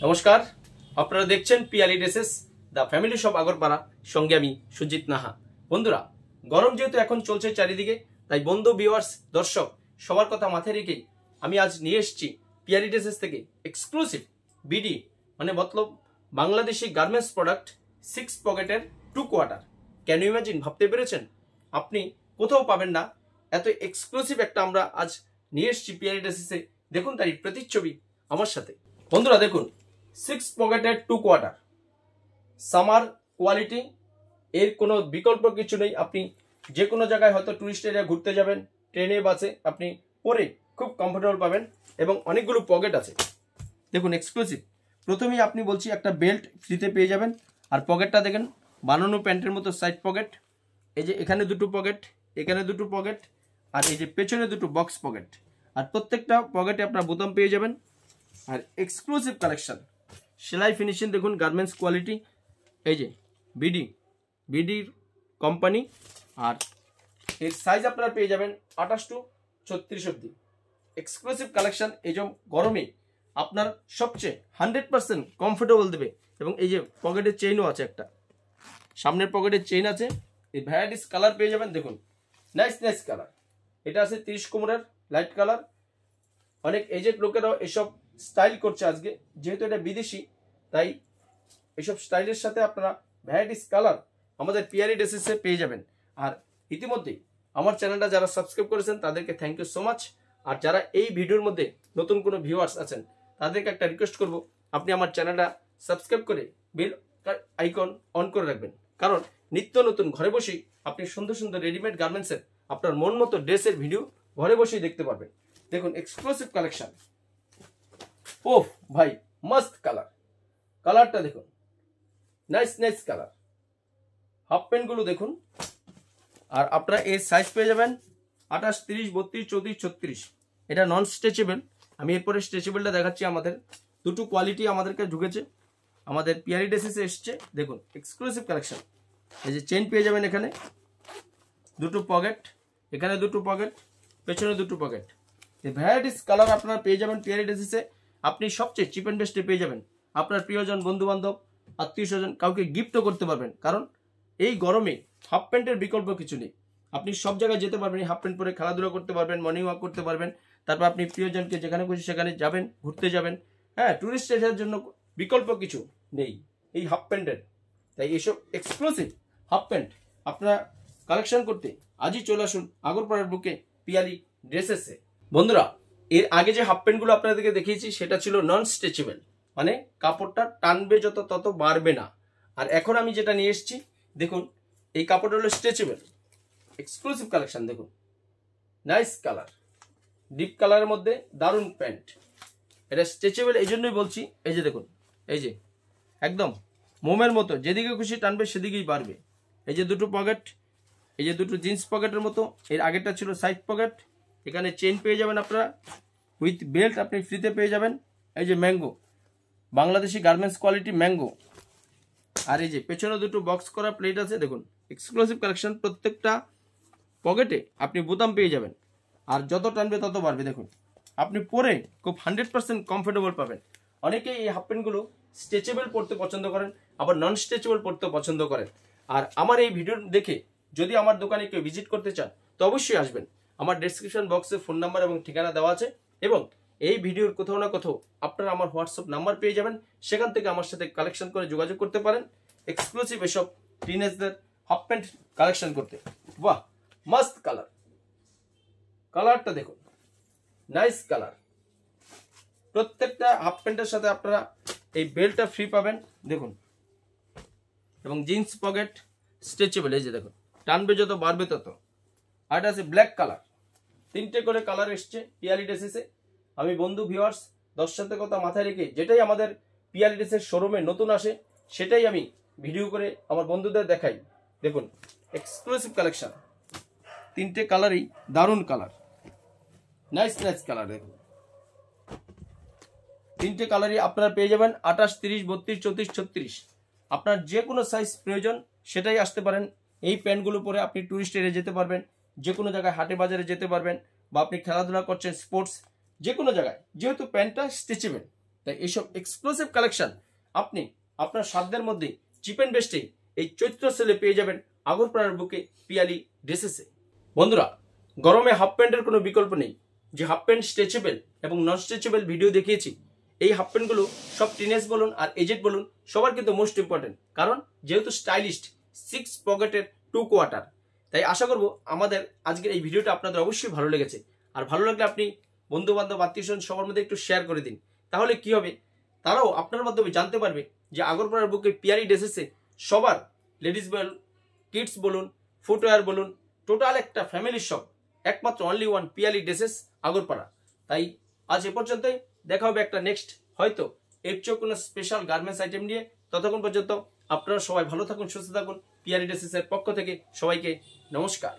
নমস্কার, আপনারা দেখছেন Piyali dresses the family shop Agarpara. সঙ্গে আমি সুজিত নাহা। বন্ধুরা, গরম যেহেতু এখন চলছে চারিদিকে, তাই বন্ধু ভিউয়ার্স দর্শক সবার কথা মাথায় রেখেই আমি আজ নিয়ে এসেছি পিয়ালি ড্রেসেস থেকে এক্সক্লুসিভ বিডি মানে মতলব বাংলাদেশি গার্মেন্টস প্রোডাক্ট 6 পকেটের 2 কোয়ার্টার। Can you imagine? ভাবতে পেরেছেন? আপনি কোথাও পাবেন না এত এক্সক্লুসিভ একটা আমরা আজ নিয়ে এসেছি পিয়ালি ড্রেসেসে। দেখুন তারই প্রতিচ্ছবি আমার সাথে। বন্ধুরা দেখুন, 6 পকেটের 2 কোয়ার্টার, সামার কোয়ালিটি, এর কোনো বিকল্প কিছু নেই। আপনি যে কোনো জায়গায় হয়তো টুরিস্ট এরিয়া ঘুরতে যাবেন, ট্রেনে বাসে আপনি পরে খুব কমফোর্টেবল পাবেন এবং অনেকগুলো পকেট আছে। দেখুন এক্সক্লুসিভ। প্রথমেই আপনি বলছি একটা বেল্ট ফ্রিতে পেয়ে যাবেন। আর পকেটটা দেখেন, বানানো প্যান্টের মতো সাইড পকেট। এই যে এখানে দুটো পকেট, এখানে দুটো পকেট, আর এই যে পেছনে দুটো বক্স পকেট। আর প্রত্যেকটা পকেটে আপনার বোতাম পেয়ে যাবেন। আর এক্সক্লুসিভ কালেকশন, সেলাই ফিনিশিং দেখুন, গার্মেন্টস কোয়ালিটি। এই যে বিডির কোম্পানি। আর এর সাইজ আপনারা পেয়ে যাবেন 28 টু 36 অব্দি। এক্সক্লুসিভ কালেকশন, এই যে গরমে আপনার সবচেয়ে 100% কমফোর্টেবল দেবে। এবং এই যে পকেটের চেইনও আছে, একটা সামনের পকেটের চেইন আছে। এই ভ্যারাইটিস কালার পেয়ে যাবেন। দেখুন নাইস কালার। এটা আছে 30 কোমরের লাইট কালার। অনেক এজেড লোকেরাও এসব স্টাইল করছে আজকে, যেহেতু এটা বিদেশি, তাই এসব স্টাইলের সাথে আপনারা ভ্যারাইটিস কালার আমাদের পিয়ালি ড্রেসেসে পেয়ে যাবেন। আর ইতিমধ্যেই আমার চ্যানেলটা যারা সাবস্ক্রাইব করেছেন তাদেরকে থ্যাংক ইউ সো মাচ। আর যারা এই ভিডিওর মধ্যে নতুন কোনো ভিউয়ার্স আছেন তাদেরকে একটা রিকোয়েস্ট করব, আপনি আমার চ্যানেলটা সাবস্ক্রাইব করে বেল আইকন অন করে রাখবেন। কারণ নিত্য নতুন ঘরে বসেই আপনি সুন্দর সুন্দর রেডিমেড গার্মেন্টসের আপনার মন মতো ড্রেসের ভিডিও ঘরে বসেই দেখতে পারবেন। দেখুন এক্সক্লুসিভ কালেকশন। ওহ ভাই, মস্ত কালার। কালারটা দেখুন, নাইস কালার। হাফ প্যান্ট গুলো দেখুন। আর আপনারা এর সাইজ পেয়ে যাবেন 28, 30, 32, 34, 36। এটা নন স্ট্রেচেবল। আমি এরপরে স্ট্রেচেবলটা দেখাচ্ছি। আমাদের দুটো কোয়ালিটি আমাদেরকে ঢুকেছে, আমাদের পিয়ালি ড্রেসেসে এসছে। দেখুন এক্সক্লুসিভ কালেকশন। এই যে চেন পেয়ে যাবেন, এখানে দুটো পকেট, এখানে দুটো পকেট, পেছনে দুটো পকেট। এই ভ্যারাইটিস কালার আপনারা পেয়ে যাবেন পিয়ালি ড্রেসেসে। আপনি সবচেয়ে চিপ অ্যান্ড বেস্টে পেয়ে যাবেন। আপনার প্রিয়জন, বন্ধু বান্ধব, আত্মীয় স্বজন কাউকে গিফটও করতে পারবেন। কারণ এই গরমে হাফ প্যান্টের বিকল্প কিছু নেই। আপনি সব জায়গায় যেতে পারবেন, হাফ প্যান্ট পরে খেলাধুলা করতে পারবেন, মর্নিং ওয়াক করতে পারবেন। তারপর আপনি প্রিয়জনকে যেখানে খুশি সেখানে যাবেন, ঘুরতে যাবেন। হ্যাঁ, টুরিস্ট এরিয়ার জন্য বিকল্প কিছু নেই এই হাফ প্যান্টের। তাই এইসব এক্সক্লুসিভ হাফ প্যান্ট আপনারা কালেকশন করতে আজই চলে আসুন আগরপাড়ার বুকে পিয়ালি ড্রেসেসে। বন্ধুরা, এর আগে যে হাফ প্যান্টগুলো আপনাদেরকে দেখিয়েছি সেটা ছিল নন স্ট্রেচেবল, মানে কাপড়টা টানবে যত তত বাড়বে না। আর এখন আমি যেটা নিয়ে এসেছি, দেখুন এই কাপড়টা হলো স্ট্রেচেবল। Exclusive collection. দেখুন নাইস কালার, ডিপ কালারের মধ্যে দারুণ প্যান্ট। এটা স্ট্রেচেবল এই জন্যই বলছি। এই যে দেখুন, এই যে একদম মোমের মতো, যেদিকে খুশি টানবে সেদিকেই বাড়বে। এই যে দুটো পকেট, এই যে দুটো জিন্স পকেটের মতো। এর আগেরটা ছিল সাইড পকেট। এখানে চেইন পেয়ে যাবেন আপনারা, উইথ বেল্ট আপনি ফ্রিতে পেয়ে যাবেন। এই যে mango, Bangladeshi garments quality mango. আর এই যে পেছনে দুটো বক্স করা প্লেট আছে। দেখুন এক্সক্লুসিভ কালেকশন। প্রত্যেকটা পকেটে আপনি বোতাম পেয়ে যাবেন। আর যত টানবে তত বাড়বে। দেখুন আপনি পরে খুব 100% কমফোর্টেবল পাবেন। অনেকেই এই হাফ প্যান্টগুলো স্ট্রেচেবল পরতে পছন্দ করেন, আবার নন স্ট্রেচেবল পরতে পছন্দ করেন। আর আমার এই ভিডিও দেখে যদি আমার দোকানে কেউ ভিজিট করতে চান তো অবশ্যই আসবেন। আমার ডেসক্রিপশন বক্সে ফোন নাম্বার এবং ঠিকানা দেওয়া আছে। এবং এই ভিডিওর কোথাও না কোথাও আপনারা আমার হোয়াটসঅ্যাপ নাম্বার পেয়ে যাবেন। সেখান থেকে আমার সাথে কালেকশন করে যোগাযোগ করতে পারেন এক্সক্লুসিভ এসব টিনেজদের হাফ প্যান্ট কালেকশন করতে। বাহ, মস্ত কালার। কালারটা দেখুন, নাইস কালার। প্রত্যেকটা হাফ প্যান্টের সাথে আপনারা এই বেল্টটা ফ্রি পাবেন। দেখুন, এবং জিন্স পকেট স্ট্রেচেবল। এই যে দেখুন, টানবে যত বাড়বে তত। আর এটা আছে ব্ল্যাক কালার। 3টে করে কালার এসছে পিয়ালি ড্রেসেসে। আমি বন্ধু ভিউয়ার্স দর্শকদের কথা মাথায় রেখে যেটাই আমাদের পিয়ালি ড্রেসের শোরুমে নতুন আসে সেটাই আমি ভিডিও করে আমার বন্ধুদের দেখাই। দেখুন এক্সক্লুসিভ কালেকশন। 3টে কালারই দারুণ কালার, নাইস কালার। দেখুন 3টে কালারই আপনারা পেয়ে যাবেন 28, 30, 32, 34, 36। আপনার যে কোনো সাইজ প্রয়োজন সেটাই আসতে পারেন। এই প্যান্টগুলো পরে আপনি টুরিস্ট এরিয়া যেতে পারবেন, যে কোনো জায়গায় হাটে বাজারে যেতে পারবেন, বা আপনি খেলাধুলা করছেন, স্পোর্টস, যে কোনো জায়গায়। যেহেতু প্যান্টটা স্ট্রেচেবল তাই এইসব এক্সক্লুসিভ কালেকশন আপনি আপনার সাধ্যের মধ্যে চিপ অ্যান্ড বেস্টে এই চৈত্র সেলে পেয়ে যাবেন আগরপাড়ার বুকে পিয়ালি ড্রেসেসে। বন্ধুরা, গরমে হাফ প্যান্টের কোনো বিকল্প নেই। যে হাফ প্যান্ট স্ট্রেচেবল এবং নন স্ট্রেচেবল ভিডিও দেখিয়েছি, এই হাফ প্যান্টগুলো সব টিনেজ বলুন আর এজেড বলুন সবার কিন্তু মোস্ট ইম্পর্টেন্ট, কারণ যেহেতু স্টাইলিস্ট 6 পকেটের 2 কোয়ার্টার। তাই আশা করব আমাদের আজকের এই ভিডিওটা আপনাদের অবশ্যই ভালো লেগেছে। আর ভালো লাগলে আপনি বন্ধু বান্ধব আত্মীয় স্বজন সবার মধ্যে একটু শেয়ার করে দিন। তাহলে কি হবে, তারাও আপনার মাধ্যমে জানতে পারবে যে আগরপাড়ার বুকে পিয়ালি ড্রেসেসে সবার লেডিস বলুন, কিডস বলুন, ফুটওয়্যার বলুন, টোটাল একটা ফ্যামিলি শপ, একমাত্র only one Piyali dresses Agarpara. তাই আজ এ পর্যন্তই, দেখা হবে একটা নেক্সট হয়তো এর চেয়েও কোনো স্পেশাল গার্মেন্টস আইটেম নিয়ে। ততক্ষণ পর্যন্ত আপনারা সবাই ভালো থাকুন, সুস্থ থাকুন। পিয়ালি ড্রেসেসের পক্ষ থেকে সবাইকে নমস্কার।